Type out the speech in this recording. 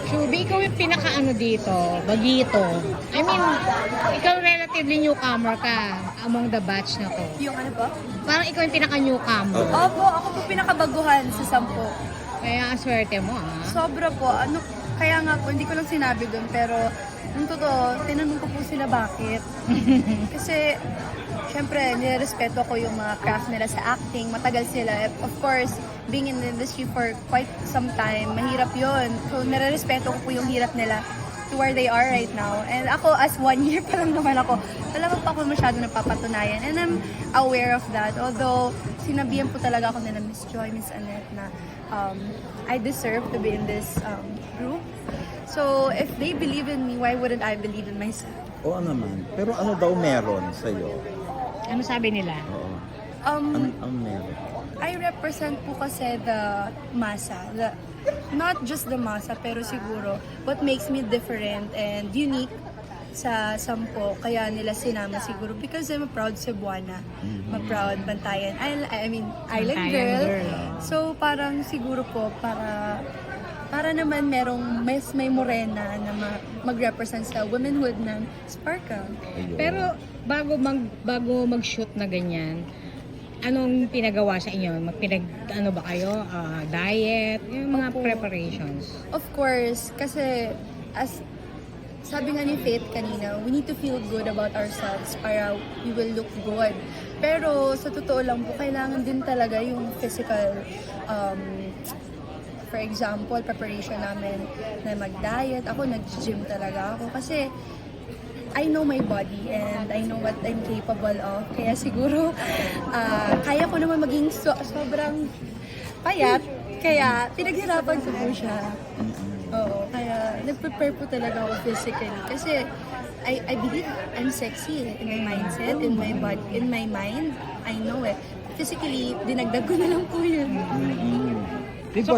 Shubi, ikaw yung pinaka-ano dito, bagito. I mean, ikaw relatively newcomer ka among the batch na to. Yung ano po? Parang ikaw yung pinaka-newcomer. Opo, ako po pinakabaguhan sa 10. Kaya ang swerte mo, ah. Sobra po. Ano, kaya nga po, hindi ko lang sinabi dun, pero yung totoo, tinanong ko po sila bakit. Kasi, syempre, nirespeto ko yung mga craft nila sa acting. Matagal sila. Of course, being in the industry for quite some time, mahirap yon. So, nire-respeto ko po yung hirap nila to where they are right now. And ako, as 1 year pa lang naman ako, talaga pa ako masyado napapatunayan. And I'm aware of that. Although, sinabihan po talaga ako nila, Miss Joy, Miss Annette, na I deserve to be in this group. So, if they believe in me, why wouldn't I believe in myself? Oo naman. Pero ano daw meron sa'yo? Ano sabi nila? Oo. Um, Ano meron? I represent po kasi the masa. Not just the masa, pero siguro what makes me different and unique sa 10. Kaya nila sinama siguro because I'm a proud Cebuana. A proud Bantayan. I mean, island Bantayan girl. girl. So parang siguro po para naman may morena na mag-represent sa womanhood ng Sparkle. Ayun. Pero bago mag-shoot na ganyan, anong pinagawa sa inyo? Ano ba kayo? Diet? Yung mga Opo. preparations? Of course, kasi as sabi nga ni Faith kanina, we need to feel good about ourselves para we will look good. Pero sa totoo lang po, kailangan din talaga yung physical, for example, preparation namin na mag-diet. Ako, nag-gym talaga ako kasi I know my body and I know what I'm capable of. Kaya siguro, kaya ko naman maging sobrang payat. Kaya pinaghirapan ko po siya. Oo, kaya nag-prepare po talaga ako physically. Kasi I believe I'm sexy in my mindset, in my body, in my mind. I know it. Physically, dinagdag ko na lang po yun. Big boy,